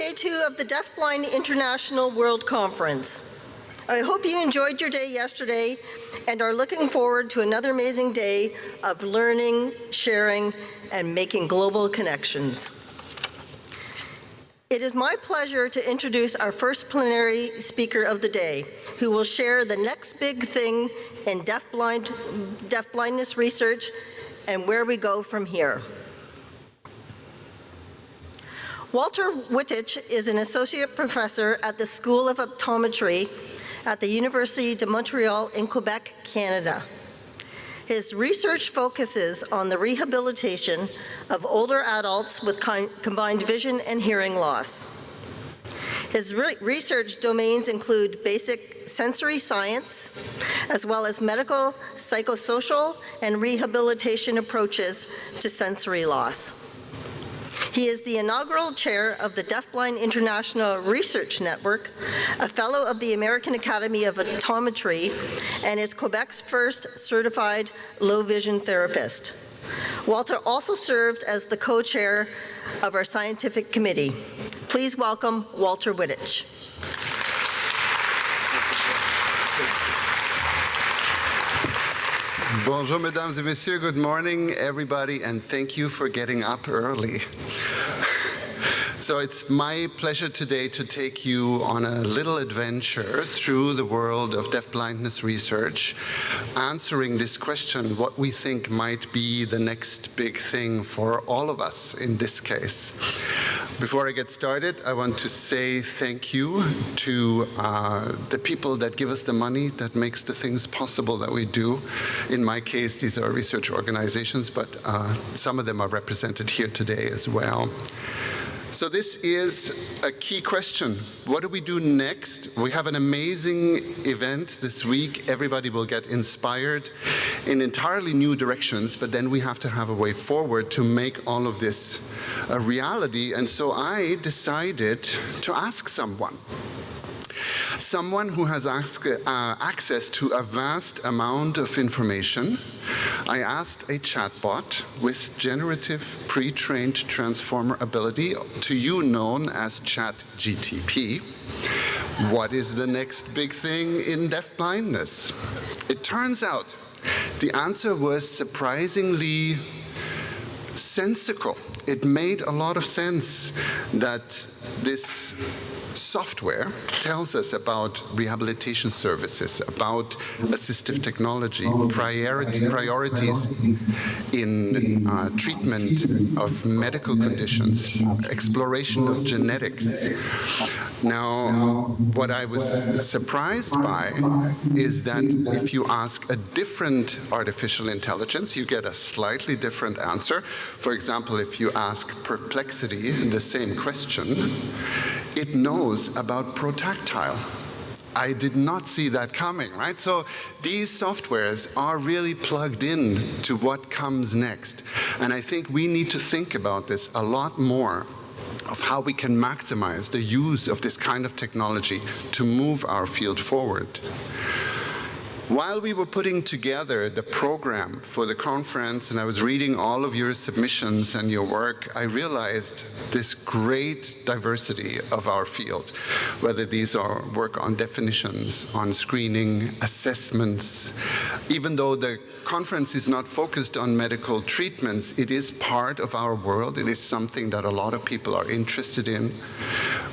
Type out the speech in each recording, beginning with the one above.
day 2 of the Deafblind International World Conference. I hope you enjoyed your day yesterday and are looking forward to another amazing day of learning, sharing, and making global connections. It is my pleasure to introduce our first plenary speaker of the day, who will share the next big thing in deafblindness research and where we go from here. Walter Wittich is an associate professor at the School of Optometry at the Université de Montréal in Quebec, Canada. His research focuses on the rehabilitation of older adults with combined vision and hearing loss. His research domains include basic sensory science, as well as medical, psychosocial, and rehabilitation approaches to sensory loss. He is the inaugural chair of the Deafblind International Research Network, a fellow of the American Academy of Optometry, and is Quebec's first certified low vision therapist. Walter also served as the co-chair of our scientific committee. Please welcome Walter Wittich. Bonjour, mesdames et messieurs. Good morning, everybody, and thank you for getting up early. So it's my pleasure today to take you on a little adventure through the world of deafblindness research, answering this question, what we think might be the next big thing for all of us in this case. Before I get started, I want to say thank you to the people that give us the money that makes the things possible that we do. In my case, these are research organizations, but some of them are represented here today as well. So this is a key question. What do we do next? We have an amazing event this week. Everybody will get inspired in entirely new directions, but then we have to have a way forward to make all of this a reality. And so I decided to ask someone who has access to a vast amount of information. I asked a chatbot with generative pre-trained transformer ability, to you known as ChatGTP, what is the next big thing in deafblindness? It turns out the answer was surprisingly sensical. It made a lot of sense that this software tells us about rehabilitation services, about assistive technology, priorities in treatment of medical conditions, exploration of genetics. Now, what I was surprised by is that if you ask a different artificial intelligence, you get a slightly different answer. For example, if you ask Perplexity the same question, it knows about protactile. I did not see that coming, right? So these softwares are really plugged in to what comes next. And I think we need to think about this a lot more, of how we can maximize the use of this kind of technology to move our field forward. While we were putting together the program for the conference and I was reading all of your submissions and your work, I realized this great diversity of our field, whether these are work on definitions, on screening, assessments. Even though the conference is not focused on medical treatments, it is part of our world. It is something that a lot of people are interested in.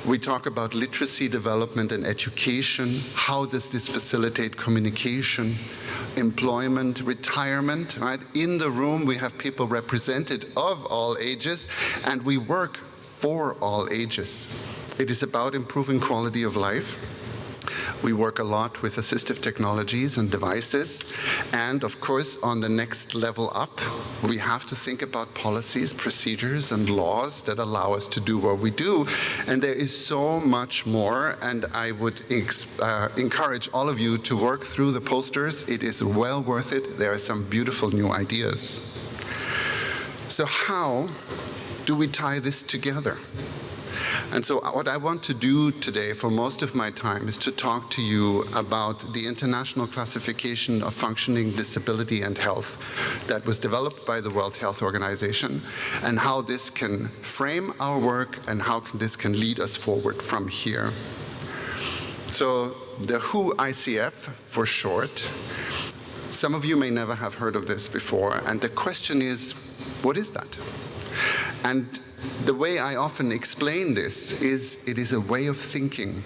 We talk about literacy development and education. How does this facilitate communication, employment, retirement, right? In the room, we have people represented of all ages, and we work for all ages. It is about improving quality of life. We work a lot with assistive technologies and devices. And of course, on the next level up, we have to think about policies, procedures, and laws that allow us to do what we do. And there is so much more, and I would encourage all of you to work through the posters. It is well worth it. There are some beautiful new ideas. So how do we tie this together? And so what I want to do today for most of my time is to talk to you about the International Classification of Functioning, Disability and Health that was developed by the World Health Organization, and how this can frame our work and how this can lead us forward from here. So the WHO ICF for short. Some of you may never have heard of this before, and the question is, what is that? And the way I often explain this is it is a way of thinking.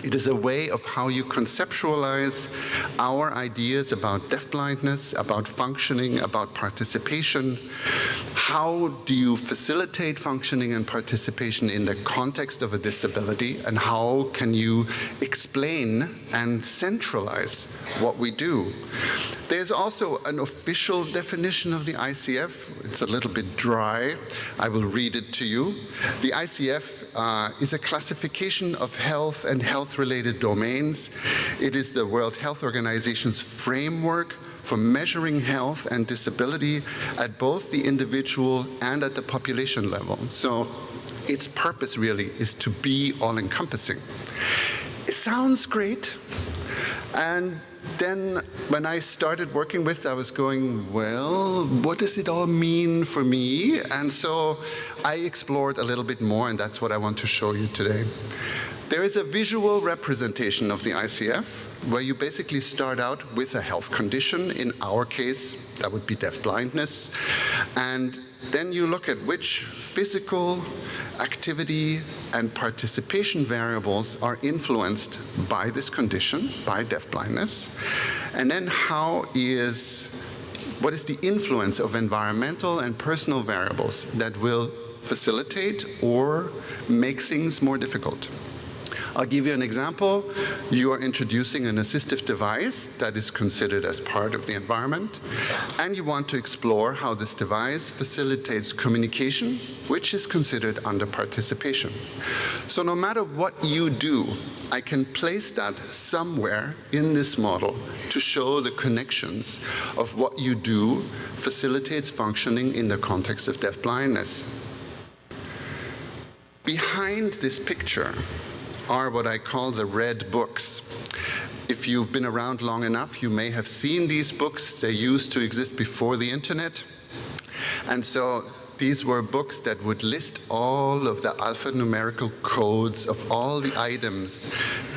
It is a way of how you conceptualize our ideas about deafblindness, about functioning, about participation. How do you facilitate functioning and participation in the context of a disability, and how can you explain and centralize what we do? There's also an official definition of the ICF. It's a little bit dry. I will read it to you. The ICF is a classification of health and health-related domains. It is the World Health Organization's framework for measuring health and disability at both the individual and at the population level. So its purpose really is to be all-encompassing. It sounds great. And then when I started working with it, I was going, well, what does it all mean for me? And so I explored a little bit more, and that's what I want to show you today. There is a visual representation of the ICF where you basically start out with a health condition. In our case, that would be deafblindness. And then you look at which physical activity and participation variables are influenced by this condition, by deafblindness. And then what is the influence of environmental and personal variables that will facilitate or make things more difficult. I'll give you an example. You are introducing an assistive device that is considered as part of the environment, and you want to explore how this device facilitates communication, which is considered under participation. So no matter what you do, I can place that somewhere in this model to show the connections of what you do facilitates functioning in the context of deafblindness. Behind this picture are what I call the red books. If you've been around long enough, you may have seen these books. They used to exist before the internet. And so these were books that would list all of the alphanumerical codes of all the items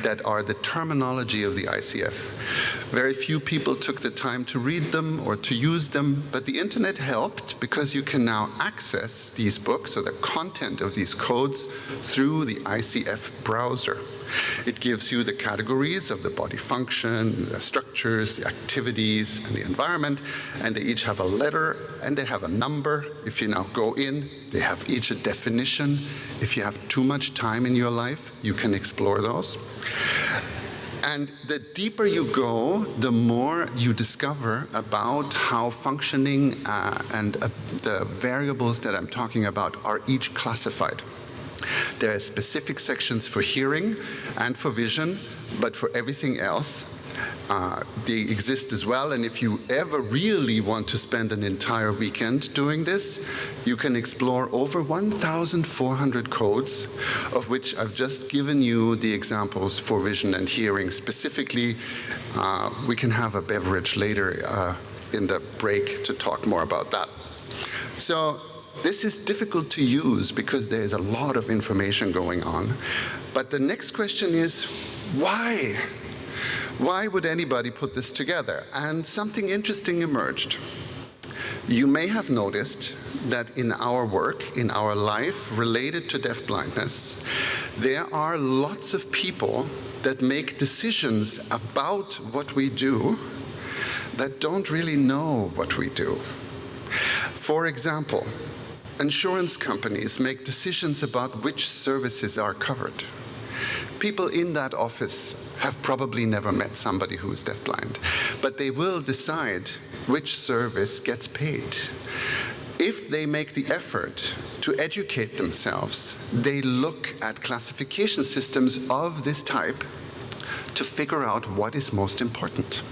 that are the terminology of the ICF. Very few people took the time to read them or to use them, but the internet helped because you can now access these books or the content of these codes through the ICF browser. It gives you the categories of the body function, the structures, the activities, and the environment, and they each have a letter and they have a number. If you now go in, they have each a definition. If you have too much time in your life, you can explore those. And the deeper you go, the more you discover about how functioning and the variables that I'm talking about are each classified. There are specific sections for hearing and for vision, but for everything else, they exist as well. And if you ever really want to spend an entire weekend doing this, you can explore over 1,400 codes, of which I've just given you the examples for vision and hearing. Specifically, we can have a beverage later in the break to talk more about that. So this is difficult to use because there's a lot of information going on. But the next question is, why? Why would anybody put this together? And something interesting emerged. You may have noticed that in our work, in our life related to deafblindness, there are lots of people that make decisions about what we do that don't really know what we do. For example, insurance companies make decisions about which services are covered. People in that office have probably never met somebody who is deafblind, but they will decide which service gets paid. If they make the effort to educate themselves, they look at classification systems of this type to figure out what is most important.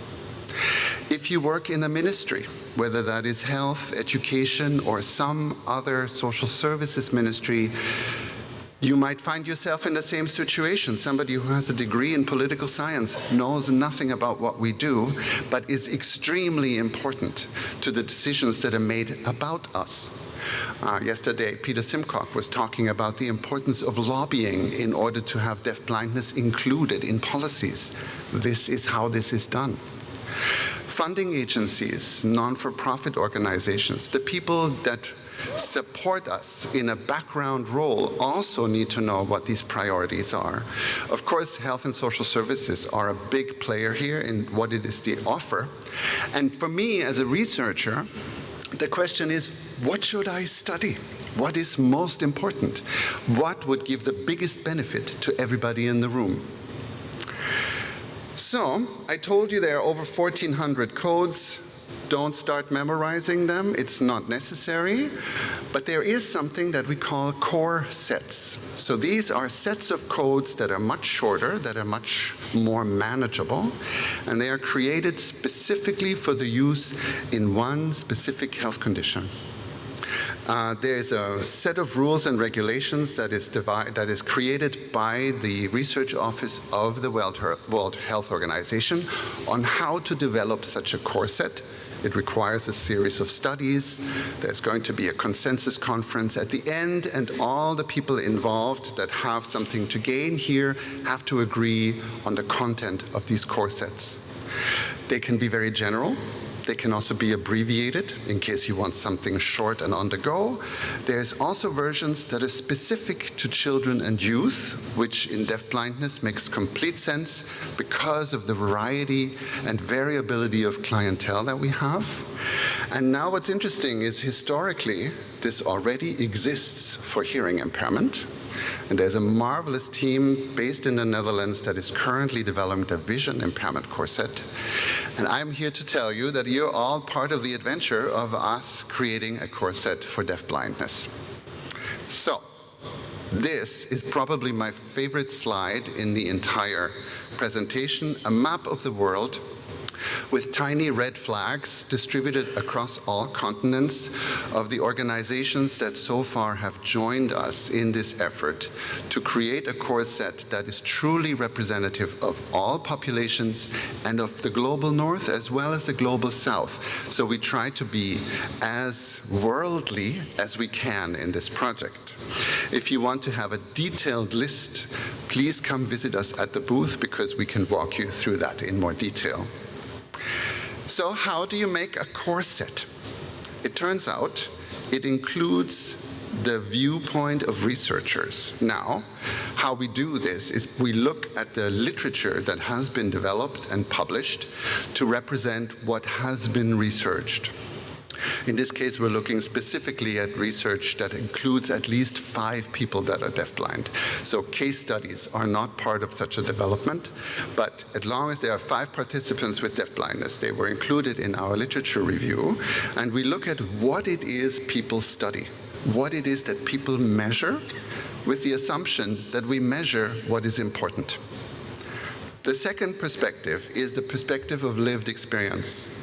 If you work in a ministry, whether that is health, education, or some other social services ministry, You might find yourself in the same situation. Somebody who has a degree in political science knows nothing about what we do, but is extremely important to the decisions that are made about us. Yesterday, Peter Simcock was talking about the importance of lobbying in order to have deafblindness included in policies. This is how this is done. Funding agencies, non-for-profit organizations, the people that support us in a background role also need to know what these priorities are. Of course, health and social services are a big player here in what it is they offer. And for me as a researcher, the question is, what should I study? What is most important? What would give the biggest benefit to everybody in the room? So, I told you there are over 1,400 codes. Don't start memorizing them, it's not necessary. But there is something that we call core sets. So these are sets of codes that are much shorter, that are much more manageable, and they are created specifically for the use in one specific health condition. There's a set of rules and regulations that is created by the research office of the World Health Organization on how to develop such a core set. It requires a series of studies. There's going to be a consensus conference at the end, and all the people involved that have something to gain here have to agree on the content of these core sets. They can be very general. They can also be abbreviated in case you want something short and on the go. There's also versions that are specific to children and youth, which in deafblindness makes complete sense because of the variety and variability of clientele that we have. And now what's interesting is historically, this already exists for hearing impairment. And there's a marvelous team based in the Netherlands that is currently developing a vision impairment core set. And I'm here to tell you that you're all part of the adventure of us creating a core set for deafblindness. So, this is probably my favorite slide in the entire presentation, a map of the world with tiny red flags distributed across all continents of the organizations that so far have joined us in this effort to create a core set that is truly representative of all populations and of the global north as well as the global south. So we try to be as worldly as we can in this project. If you want to have a detailed list, please come visit us at the booth because we can walk you through that in more detail. So how do you make a core set? It turns out it includes the viewpoint of researchers. Now, how we do this is we look at the literature that has been developed and published to represent what has been researched. In this case, we're looking specifically at research that includes at least 5 people that are deafblind. So case studies are not part of such a development, but as long as there are 5 participants with deafblindness, they were included in our literature review, and we look at what it is people study, what it is that people measure, with the assumption that we measure what is important. The second perspective is the perspective of lived experience.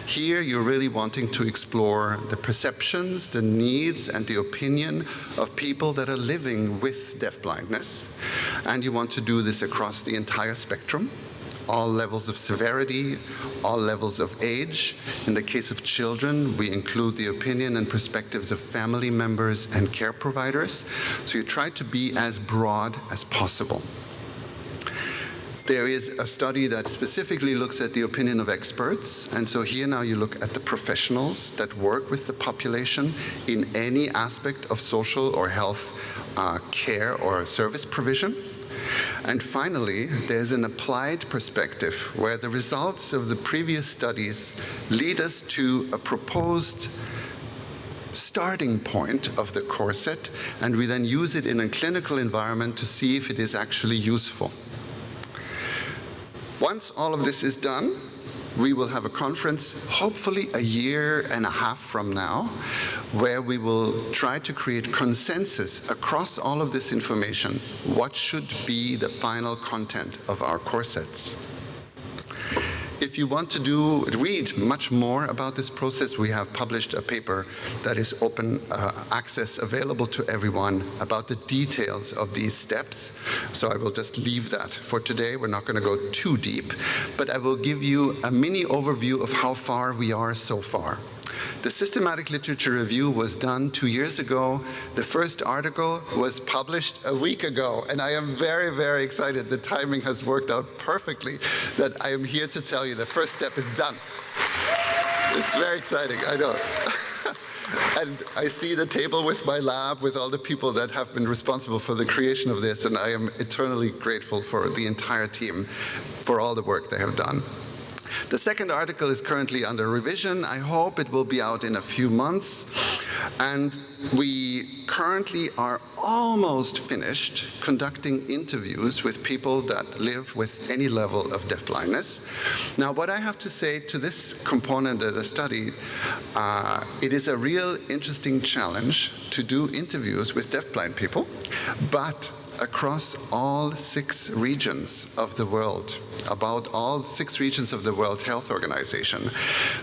Here, you're really wanting to explore the perceptions, the needs, and the opinion of people that are living with deafblindness. And you want to do this across the entire spectrum, all levels of severity, all levels of age. In the case of children, we include the opinion and perspectives of family members and care providers. So you try to be as broad as possible. There is a study that specifically looks at the opinion of experts, and so here now you look at the professionals that work with the population in any aspect of social or health care or service provision. And finally, there's an applied perspective where the results of the previous studies lead us to a proposed starting point of the core set, and we then use it in a clinical environment to see if it is actually useful. Once all of this is done, we will have a conference, hopefully a year and a half from now, where we will try to create consensus across all of this information. What should be the final content of our core sets? If you want to read much more about this process, we have published a paper that is open access available to everyone about the details of these steps. So I will just leave that for today. We're not going to go too deep, but I will give you a mini overview of how far we are so far. The systematic literature review was done 2 years ago. The first article was published a week ago, and I am very, very excited. The timing has worked out perfectly that I am here to tell you the first step is done. It's very exciting, I know. And I see the table with my lab with all the people that have been responsible for the creation of this, and I am eternally grateful for the entire team for all the work they have done. The second article is currently under revision. I hope it will be out in a few months. And we currently are almost finished conducting interviews with people that live with any level of deafblindness. Now, what I have to say to this component of the study, it is a real interesting challenge to do interviews with deafblind people, but across all 6 regions of the world, about all 6 regions of the World Health Organization.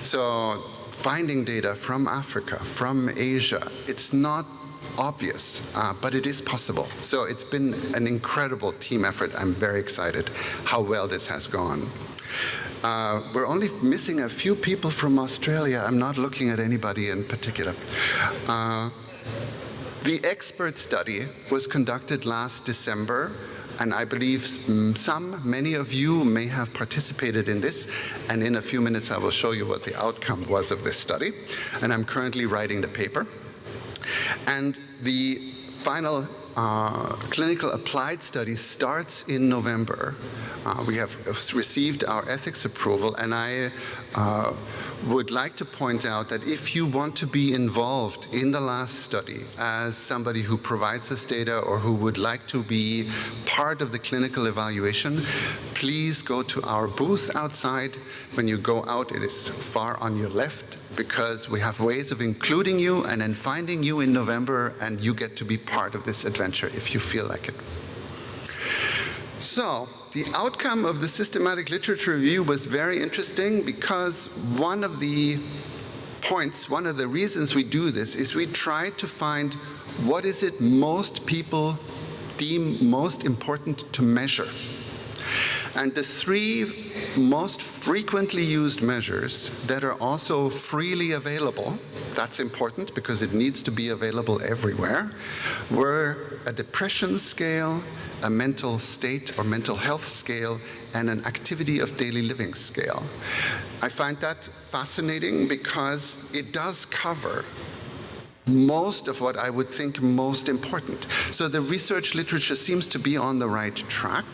So finding data from Africa, from Asia, it's not obvious, but it is possible. So it's been an incredible team effort. I'm very excited how well this has gone. We're only missing a few people from Australia. I'm not looking at anybody in particular. The expert study was conducted last December, and I believe many of you may have participated in this, and in a few minutes I will show you what the outcome was of this study. And I'm currently writing the paper. And the final clinical applied study starts in November. We have received our ethics approval, and I would like to point out that if you want to be involved in the last study as somebody who provides this data or who would like to be part of the clinical evaluation, please go to our booth outside. When you go out, it is far on your left, because we have ways of including you and then finding you in November, and you get to be part of this adventure if you feel like it. So, the outcome of the systematic literature review was very interesting, because one of the reasons we do this is we try to find what is it most people deem most important to measure. And the 3 most frequently used measures that are also freely available, that's important because it needs to be available everywhere, were a depression scale, a mental state or mental health scale, and an activity of daily living scale. I find that fascinating because it does cover most of what I would think most important. So the research literature seems to be on the right track.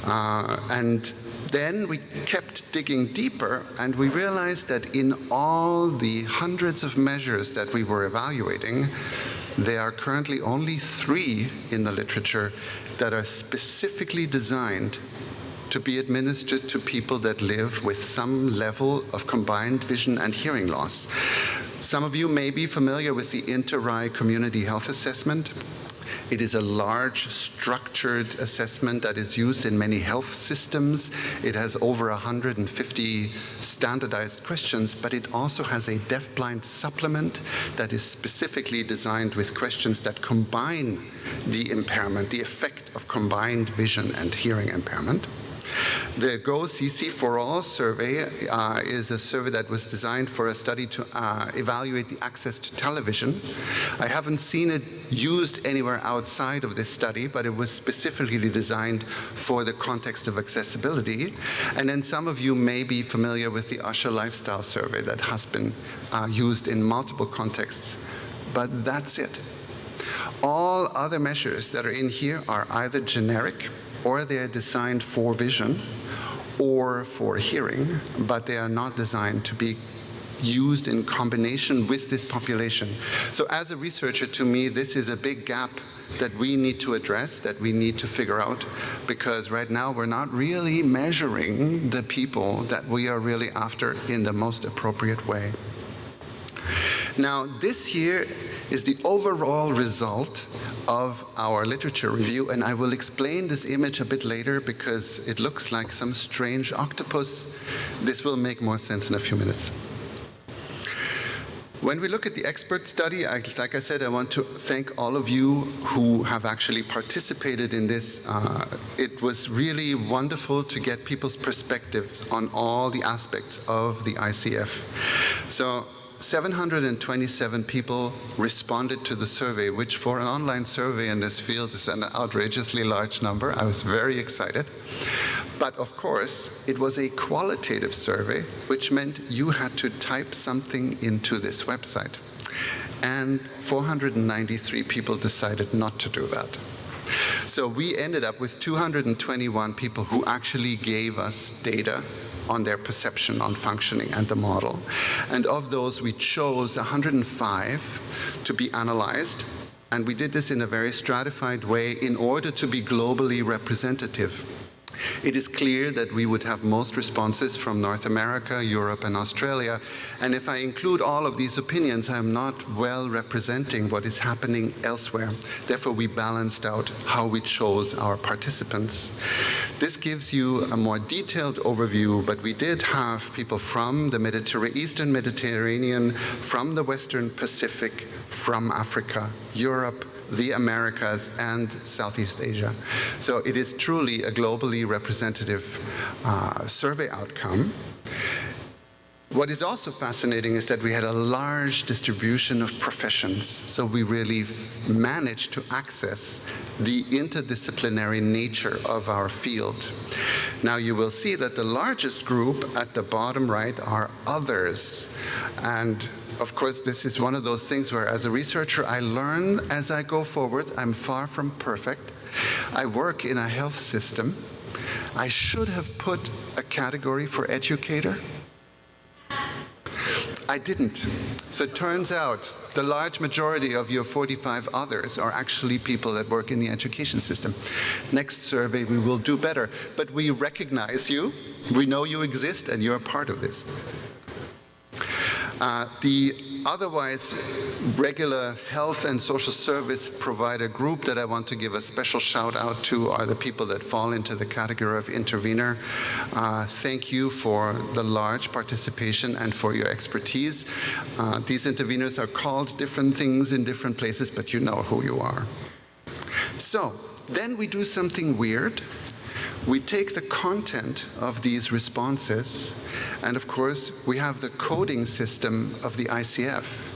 And then we kept digging deeper, and we realized that in all the hundreds of measures that we were evaluating, there are currently only 3 in the literature that are specifically designed to be administered to people that live with some level of combined vision and hearing loss. Some of you may be familiar with the Inter-RAI Community Health Assessment. It is a large, structured assessment that is used in many health systems. It has over 150 standardized questions, but it also has a deafblind supplement that is specifically designed with questions that combine the impairment, the effect of combined vision and hearing impairment. The Go CC for All survey is a survey that was designed for a study to evaluate the access to television. I haven't seen it used anywhere outside of this study, but it was specifically designed for the context of accessibility. And then some of you may be familiar with the Usher Lifestyle Survey that has been used in multiple contexts, but that's it. All other measures that are in here are either generic, or they are designed for vision or for hearing, but they are not designed to be used in combination with this population. So as a researcher, to me, this is a big gap that we need to address, that we need to figure out, because right now we're not really measuring the people that we are really after in the most appropriate way. Now, this here is the overall result of our literature review, and I will explain this image a bit later because it looks like some strange octopus. This will make more sense in a few minutes. When we look at the expert study, like I said, I want to thank all of you who have actually participated in this. It was really wonderful to get people's perspectives on all the aspects of the ICF. So 727 people responded to the survey, which for an online survey in this field is an outrageously large number. I was very excited. But of course, it was a qualitative survey, which meant you had to type something into this website. And 493 people decided not to do that. So we ended up with 221 people who actually gave us data on their perception on functioning and the model. And of those, we chose 105 to be analyzed. And we did this in a very stratified way in order to be globally representative. It is clear that we would have most responses from North America, Europe, and Australia. And if I include all of these opinions, I'm not well representing what is happening elsewhere. Therefore, we balanced out how we chose our participants. This gives you a more detailed overview, but we did have people from the Eastern Mediterranean, from the Western Pacific, from Africa, Europe, the Americas, and Southeast Asia. So it is truly a globally representative survey outcome. What is also fascinating is that we had a large distribution of professions. So we really managed to access the interdisciplinary nature of our field. Now you will see that the largest group at the bottom right are others. And of course, this is one of those things where, as a researcher, I learn as I go forward. I'm far from perfect. I work in a health system. I should have put a category for educator. I didn't. So it turns out the large majority of your 45 others are actually people that work in the education system. Next survey, we will do better. But we recognize you. We know you exist, and you're a part of this. The otherwise regular health and social service provider group that I want to give a special shout out to are the people that fall into the category of intervener. Thank you for the large participation and for your expertise. These interveners are called different things in different places, but you know who you are. So then we do something weird. We take the content of these responses, and of course, we have the coding system of the ICF.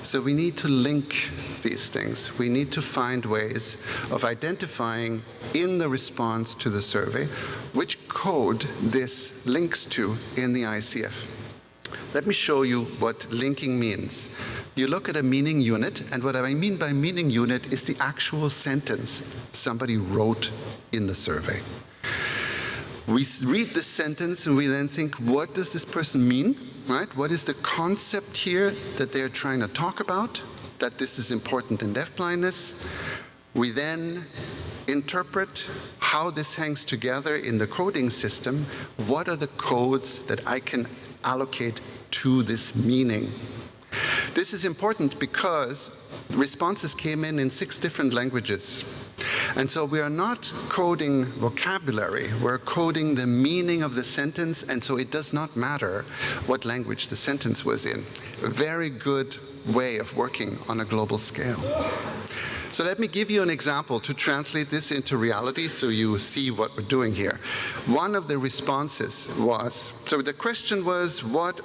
So we need to link these things. We need to find ways of identifying in the response to the survey which code this links to in the ICF. Let me show you what linking means. You look at a meaning unit, and what I mean by meaning unit is the actual sentence somebody wrote in the survey. We read this sentence and we then think, what does this person mean, right? What is the concept here that they're trying to talk about, that this is important in deafblindness? We then interpret how this hangs together in the coding system. What are the codes that I can allocate to this meaning? This is important because responses came in 6 different languages. And so we are not coding vocabulary, we're coding the meaning of the sentence, and so it does not matter what language the sentence was in. A very good way of working on a global scale. So let me give you an example to translate this into reality so you see what we're doing here. One of the responses was, so the question was, what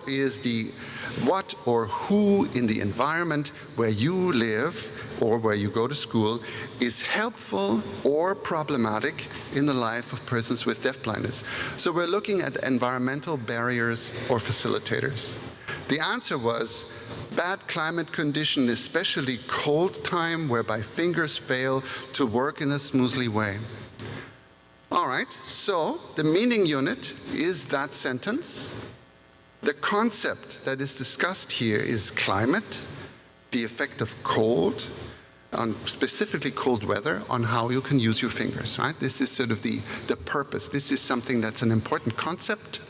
or who in the environment where you live or where you go to school is helpful or problematic in the life of persons with deafblindness? So we're looking at environmental barriers or facilitators. The answer was bad climate condition, especially cold time whereby fingers fail to work in a smoothly way. All right, so the meaning unit is that sentence. The concept that is discussed here is climate, the effect of cold, on specifically cold weather, on how you can use your fingers, right? This is sort of the purpose. This is something that's an important concept.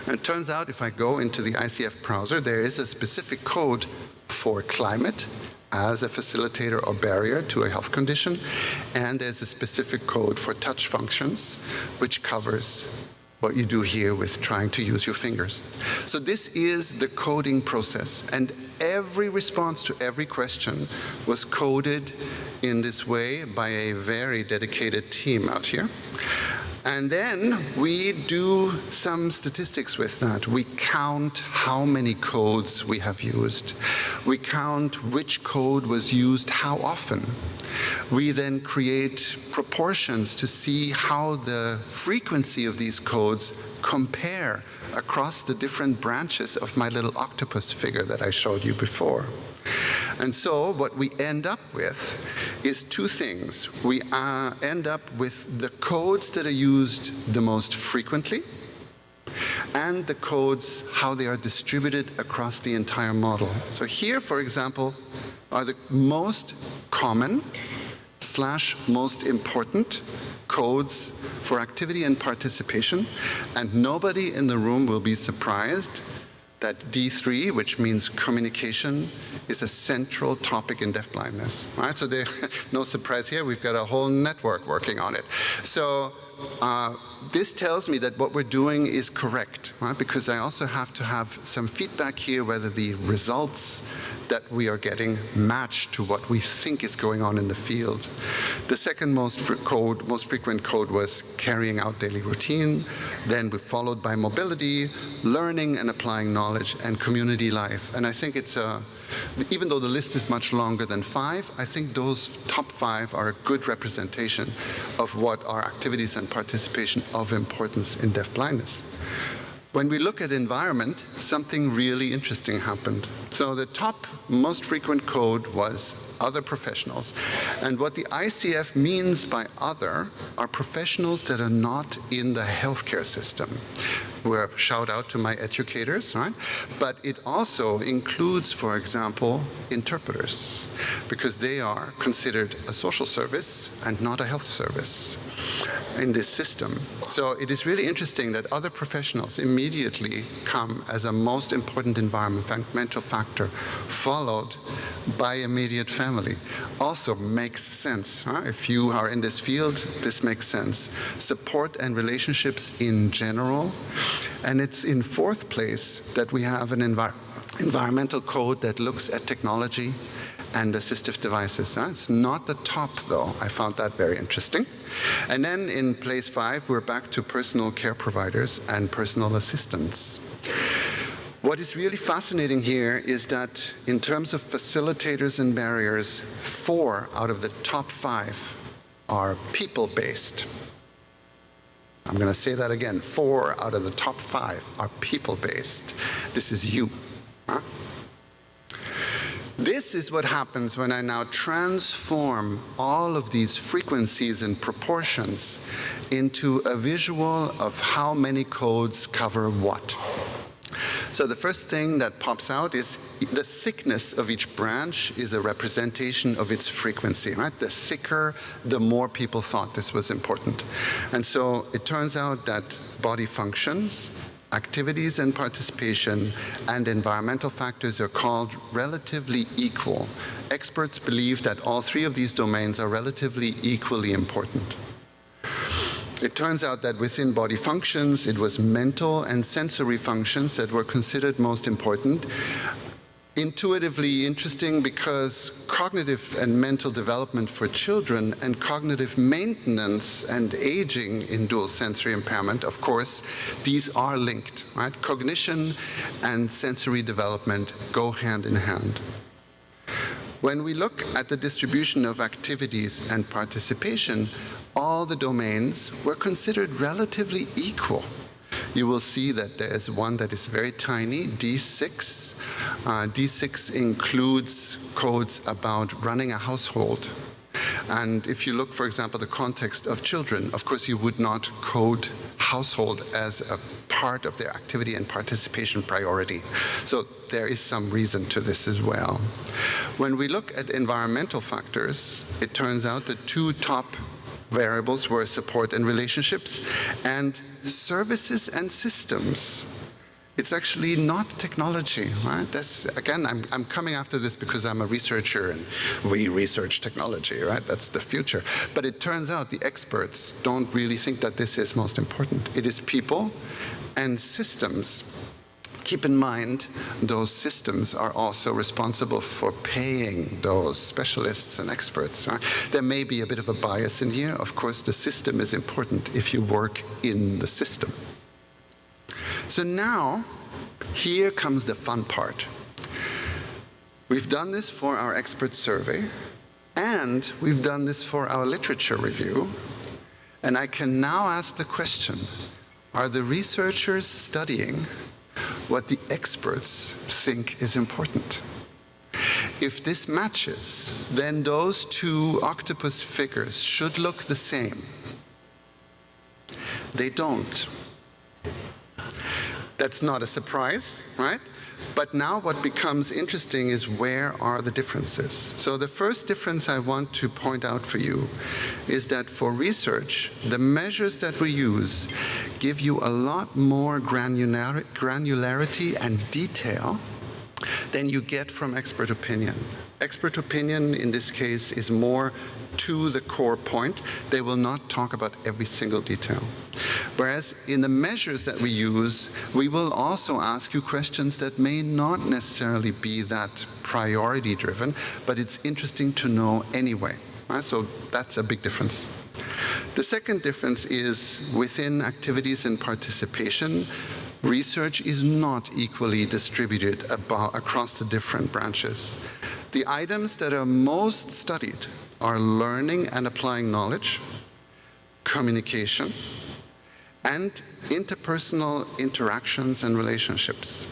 And it turns out if I go into the ICF browser, there is a specific code for climate as a facilitator or barrier to a health condition, and there's a specific code for touch functions, which covers what you do here with trying to use your fingers. So this is the coding process, and every response to every question was coded in this way by a very dedicated team out here. And then we do some statistics with that. We count how many codes we have used. We count which code was used how often. We then create proportions to see how the frequency of these codes compare across the different branches of my little octopus figure that I showed you before. And so what we end up with is two things. We end up with the codes that are used the most frequently, and the codes, how they are distributed across the entire model. So here, for example, are the most common / most important codes for activity and participation, and nobody in the room will be surprised that D3, which means communication, is a central topic in deafblindness, right? So no surprise here, we've got a whole network working on it. So this tells me that what we're doing is correct, right? Because I also have to have some feedback here whether the results that we are getting match to what we think is going on in the field. The second most frequent code was carrying out daily routine, then followed by mobility, learning and applying knowledge, and community life. And I think it's even though the list is much longer than 5, I think those top 5 are a good representation of what are activities and participation of importance in deafblindness. When we look at environment, something really interesting happened. So the top most frequent code was other professionals. And what the ICF means by other are professionals that are not in the healthcare system. We're shout out to my educators, right? But it also includes, for example, interpreters, because they are considered a social service and not a health service in this system. So it is really interesting that other professionals immediately come as a most important environmental factor, followed by immediate family. Also makes sense. Huh? If you are in this field, this makes sense. Support and relationships in general. And it's in 4th place that we have an environmental code that looks at technology and assistive devices. It's not the top, though. I found that very interesting. And then in place 5, we're back to personal care providers and personal assistants. What is really fascinating here is that in terms of facilitators and barriers, 4 out of the top 5 are people-based. I'm going to say that again. 4 out of the top 5 are people-based. This is you. Huh? This is what happens when I now transform all of these frequencies and proportions into a visual of how many codes cover what. So the first thing that pops out is the thickness of each branch is a representation of its frequency, right? The thicker, the more people thought this was important. And so it turns out that body functions, activities and participation, and environmental factors are called relatively equal. Experts believe that all 3 of these domains are relatively equally important. It turns out that within body functions, it was mental and sensory functions that were considered most important. Intuitively interesting because cognitive and mental development for children and cognitive maintenance and aging in dual sensory impairment, of course, these are linked, right? Cognition and sensory development go hand in hand. When we look at the distribution of activities and participation, all the domains were considered relatively equal. You will see that there is one that is very tiny, D6. D6 includes codes about running a household. And if you look, for example, the context of children, of course you would not code household as a part of their activity and participation priority. So there is some reason to this as well. When we look at environmental factors, it turns out the 2 top variables were support and relationships, and services and systems. It's actually not technology, right? That's, again, I'm coming after this because I'm a researcher and we research technology, right? That's the future. But it turns out the experts don't really think that this is most important. It is people and systems. Keep in mind, those systems are also responsible for paying those specialists and experts. Right? There may be a bit of a bias in here. Of course, the system is important if you work in the system. So now, here comes the fun part. We've done this for our expert survey, and we've done this for our literature review. And I can now ask the question, are the researchers studying what the experts think is important? If this matches, then those two octopus figures should look the same. They don't. That's not a surprise, right? But now what becomes interesting is where are the differences? So the first difference I want to point out for you is that for research, the measures that we use give you a lot more granularity and detail than you get from expert opinion. Expert opinion in this case is more to the core point. They will not talk about every single detail. Whereas in the measures that we use, we will also ask you questions that may not necessarily be that priority driven, but it's interesting to know anyway. Right? So that's a big difference. The second difference is within activities and participation, research is not equally distributed across the different branches. The items that are most studied are learning and applying knowledge, communication, and interpersonal interactions and relationships.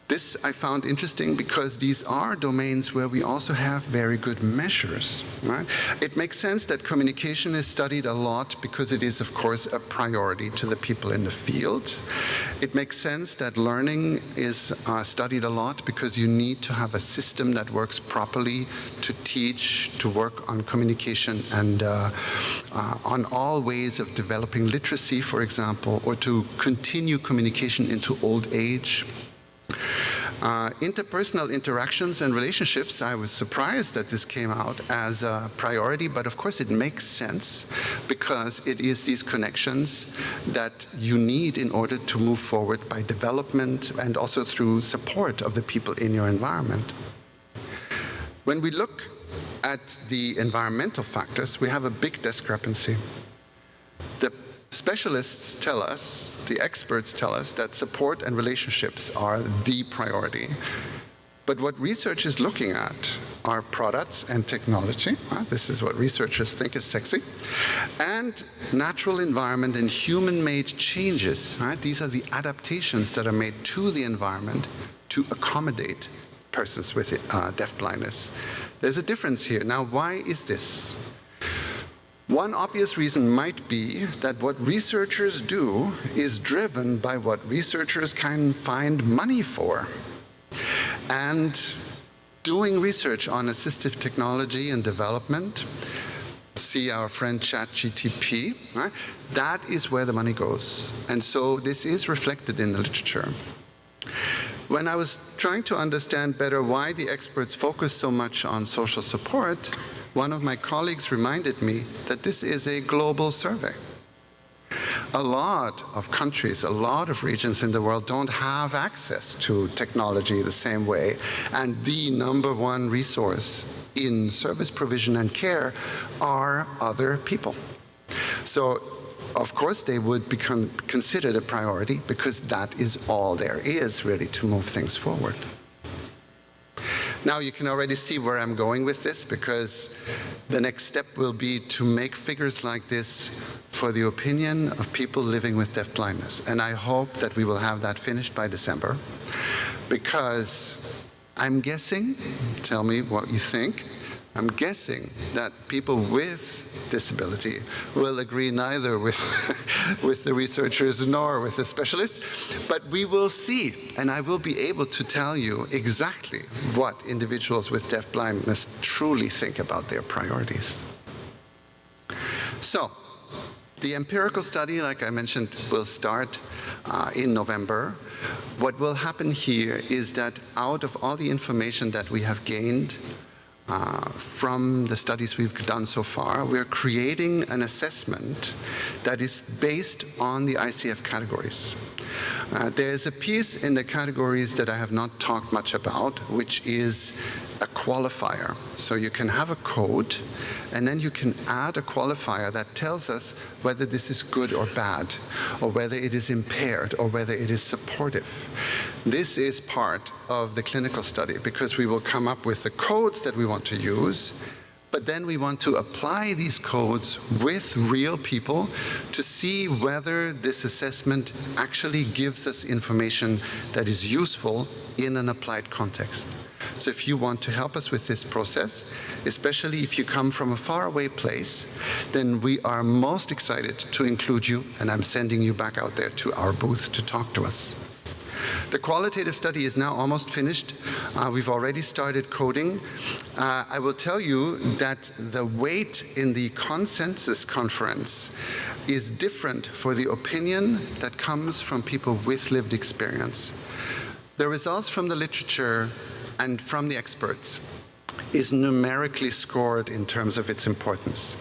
This I found interesting because these are domains where we also have very good measures. Right? It makes sense that communication is studied a lot because it is, of course, a priority to the people in the field. It makes sense that learning is studied a lot because you need to have a system that works properly to teach, to work on communication and on all ways of developing literacy, for example, or to continue communication into old age. Interpersonal interactions and relationships, I was surprised that this came out as a priority, but of course it makes sense because it is these connections that you need in order to move forward by development and also through support of the people in your environment. When we look at the environmental factors, we have a big discrepancy. The specialists tell us, the experts tell us that support and relationships are the priority. But what research is looking at are products and technology. This is what researchers think is sexy. And natural environment and human-made changes. Right? These are the adaptations that are made to the environment to accommodate persons with deafblindness. There's a difference here. Now, why is this? One obvious reason might be that what researchers do is driven by what researchers can find money for. And doing research on assistive technology and development, see our friend ChatGPT, right? That is where the money goes. And so this is reflected in the literature. When I was trying to understand better why the experts focus so much on social support, one of my colleagues reminded me that this is a global survey. A lot of countries, a lot of regions in the world don't have access to technology the same way, and the number one resource in service provision and care are other people. So, of course, they would become considered a priority because that is all there is really to move things forward. Now you can already see where I'm going with this because the next step will be to make figures like this for the opinion of people living with deafblindness. And I hope that we will have that finished by December because I'm guessing, tell me what you think, I'm guessing that people with disability will agree neither with, with the researchers nor with the specialists, but we will see, and I will be able to tell you exactly what individuals with deafblindness truly think about their priorities. So, The empirical study, like I mentioned, will start in November. What will happen here is that out of all the information that we have gained from the studies we've done so far, we're creating an assessment that is based on the ICF categories. There's a piece in the categories that I have not talked much about, which is a qualifier. So you can have a code, and then you can add a qualifier that tells us whether this is good or bad, or whether it is impaired, or whether it is supportive. This is part of the clinical study, because we will come up with the codes that we want to use, but then we want to apply these codes with real people to see whether this assessment actually gives us information that is useful in an applied context. So if you want to help us with this process, especially if you come from a faraway place, then we are most excited to include you, and I'm sending you back out there to our booth to talk to us. The qualitative study is now almost finished. We've already started coding. I will tell you that the weight in the consensus conference is different for the opinion that comes from people with lived experience. The results from the literature and from the experts is numerically scored in terms of its importance.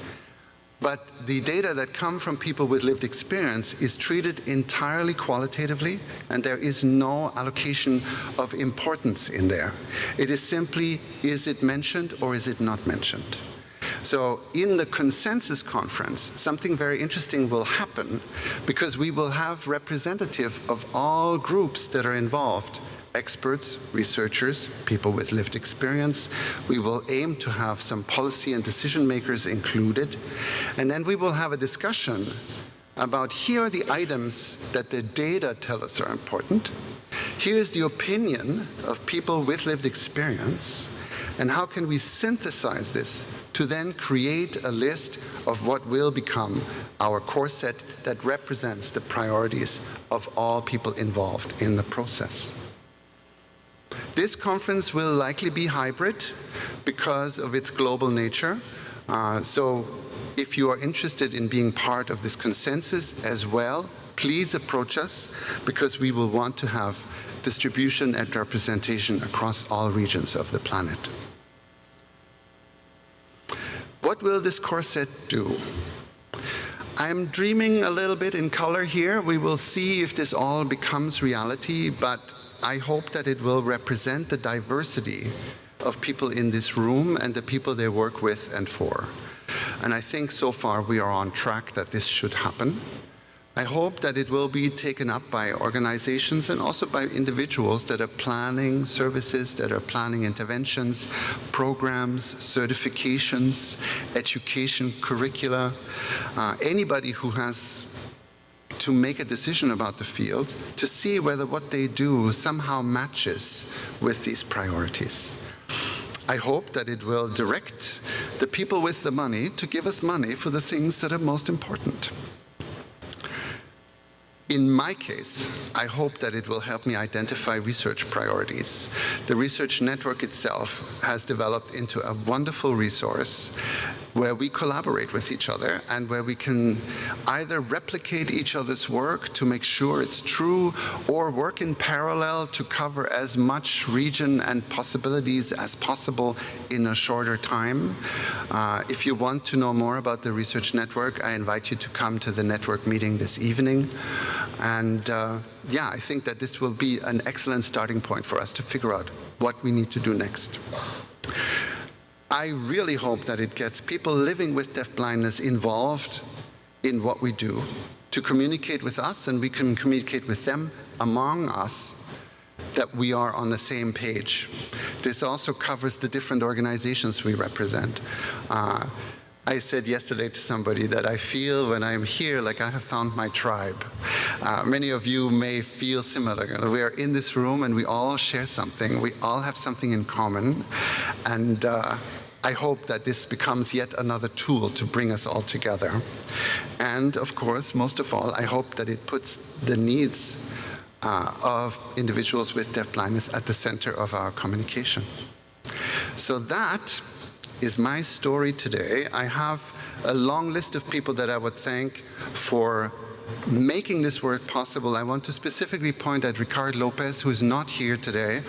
But the data that come from people with lived experience is treated entirely qualitatively, and there is no allocation of importance in there. It is simply, is it mentioned or is it not mentioned? So in the consensus conference, something very interesting will happen, because we will have representative of all groups that are involved. Experts, researchers, people with lived experience. We will aim to have some policy and decision makers included. And then we will have a discussion about, here are the items that the data tell us are important. Here is the opinion of people with lived experience. And how can we synthesize this to then create a list of what will become our core set that represents the priorities of all people involved in the process. This conference will likely be hybrid because of its global nature. So if you are interested in being part of this consensus as well, please approach us, because we will want to have distribution and representation across all regions of the planet. What will this course set do? I'm dreaming a little bit in color here. We will see if this all becomes reality, but I hope that it will represent the diversity of people in this room and the people they work with and for. And I think so far we are on track that this should happen. I hope that it will be taken up by organizations and also by individuals that are planning services, that are planning interventions, programs, certifications, education, curricula, anybody who has to make a decision about the field, to see whether what they do somehow matches with these priorities. I hope that it will direct the people with the money to give us money for the things that are most important. In my case, I hope that it will help me identify research priorities. The research network itself has developed into a wonderful resource where we collaborate with each other and where we can either replicate each other's work to make sure it's true, or work in parallel to cover as much region and possibilities as possible in a shorter time. If you want to know more about the research network, I invite you to come to the network meeting this evening. And yeah, I think that this will be an excellent starting point for us to figure out what we need to do next. I really hope that it gets people living with deafblindness involved in what we do, to communicate with us, and we can communicate with them among us, that we are on the same page. This also covers the different organizations we represent. I said yesterday to somebody that I feel when I'm here like I have found my tribe. Many of you may feel similar. We are in this room and we all share something. We all have something in common. And I hope that this becomes yet another tool to bring us all together. And of course, most of all, I hope that it puts the needs of individuals with deafblindness at the center of our communication. So that is my story today. I have a long list of people that I would thank for making this work possible. I want to specifically point at Ricard Lopez, who is not here today,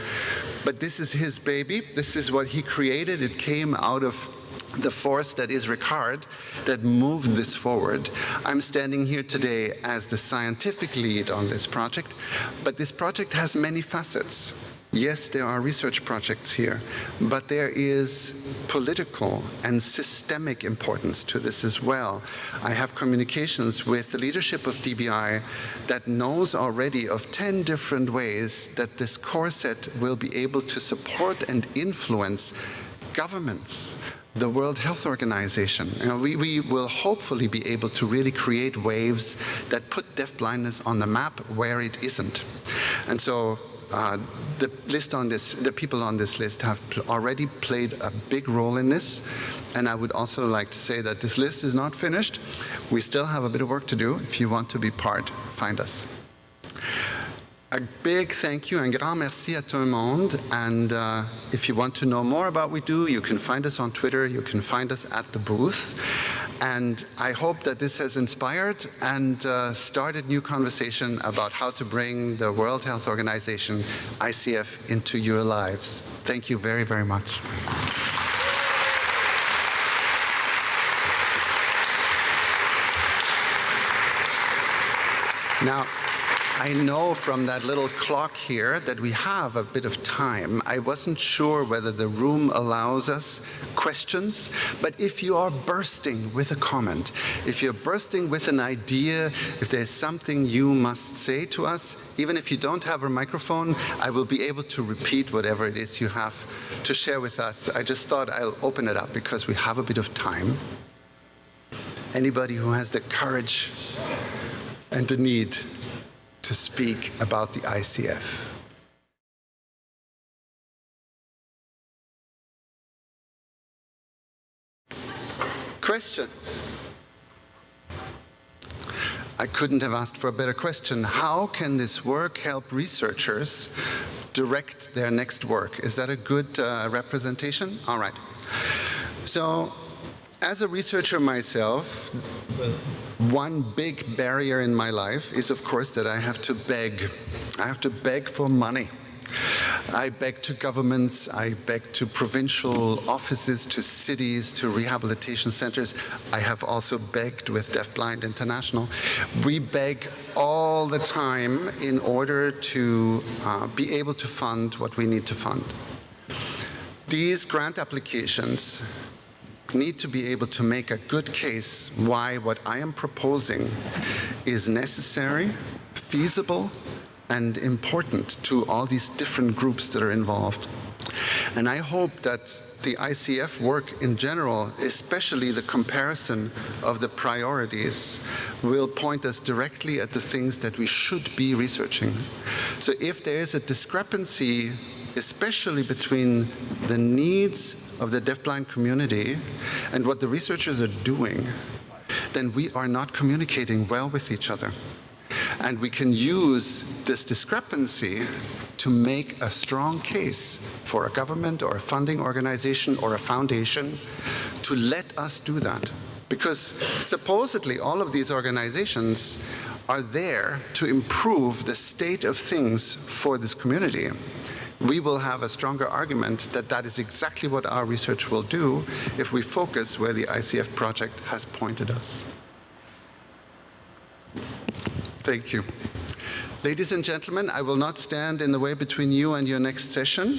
but this is his baby. This is what he created. It came out of the force that is Ricard that moved this forward. I'm standing here today as the scientific lead on this project, but this project has many facets. Yes, there are research projects here, but there is political and systemic importance to this as well. I have communications with the leadership of DBI that knows already of 10 different ways that this core set will be able to support and influence governments, the World Health Organization. We will hopefully be able to really create waves that put deafblindness on the map where it isn't. And so the people on this list have already played a big role in this, and I would also like to say that this list is not finished. We still have a bit of work to do. If you want to be part, find us. A big thank you, un grand merci à tout le monde, and if you want to know more about what we do, you can find us on Twitter, you can find us at the booth, and I hope that this has inspired and started new conversation about how to bring the World Health Organization, ICF, into your lives. Thank you very, very much. Now, I know from that little clock here that we have a bit of time. I wasn't sure whether the room allows us questions, but if you are bursting with a comment, if you're bursting with an idea, if there's something you must say to us, even if you don't have a microphone, I will be able to repeat whatever it is you have to share with us. I just thought I'll open it up because we have a bit of time. Anybody who has the courage and the need to speak about the ICF. Question. I couldn't have asked for a better question. How can this work help researchers direct their next work? Is that a good representation? All right. So, as a researcher myself, one big barrier in my life is, of course, that I have to beg. I have to beg for money. I beg to governments, I beg to provincial offices, to cities, to rehabilitation centers. I have also begged with Deafblind International. We beg all the time in order to be able to fund what we need to fund. These grant applications need to be able to make a good case why what I am proposing is necessary, feasible, and important to all these different groups that are involved. And I hope that the ICF work in general, especially the comparison of the priorities, will point us directly at the things that we should be researching. So if there is a discrepancy, especially between the needs of the deafblind community and what the researchers are doing, then we are not communicating well with each other. And we can use this discrepancy to make a strong case for a government or a funding organization or a foundation to let us do that. Because supposedly all of these organizations are there to improve the state of things for this community. We will have a stronger argument that that is exactly what our research will do if we focus where the ICF project has pointed us. Thank you. Ladies and gentlemen, I will not stand in the way between you and your next session.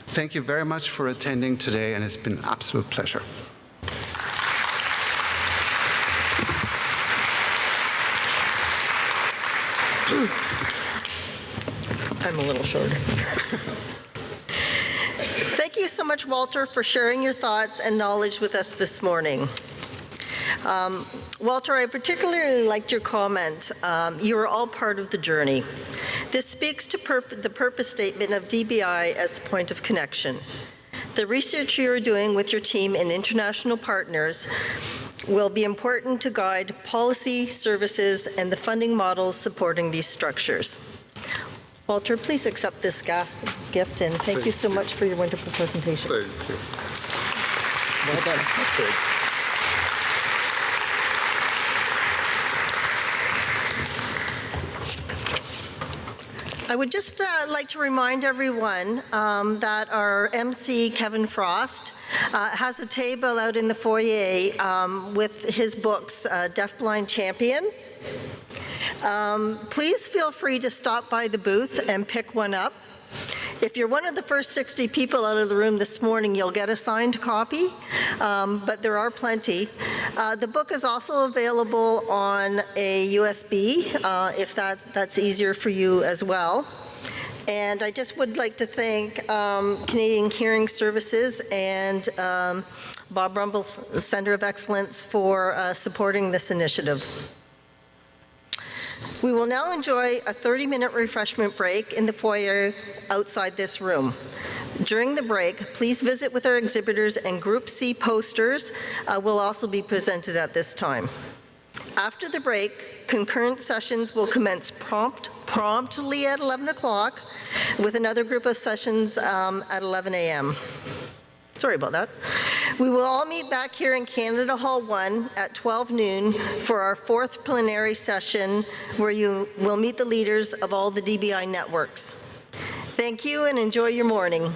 Thank you very much for attending today, and it's been an absolute pleasure. I'm a little shorter. Thank you so much, Walter, for sharing your thoughts and knowledge with us this morning. Walter, I particularly liked your comment. You are all part of the journey. This speaks to the purpose statement of DBI as the point of connection. The research you are doing with your team and international partners will be important to guide policy, services, and the funding models supporting these structures. Walter, please accept this gift, and thank you so much for your wonderful presentation. Thank you. Well done. I would just like to remind everyone that our MC, Kevin Frost, has a table out in the foyer with his books, Deafblind Champion. Please feel free to stop by the booth and pick one up. If you're one of the first 60 people out of the room this morning, you'll get a signed copy, but there are plenty. The book is also available on a USB, if that's easier for you as well. And I just would like to thank Canadian Hearing Services and Bob Rumble's Center of Excellence for supporting this initiative. We will now enjoy a 30-minute refreshment break in the foyer outside this room. During the break, please visit with our exhibitors, and Group C posters will also be presented at this time. After the break, concurrent sessions will commence promptly at 11 o'clock with another group of sessions at 11 a.m. Sorry about that. We will all meet back here in Canada Hall 1 at 12 noon for our 4th plenary session, where you will meet the leaders of all the DBI networks. Thank you and enjoy your morning.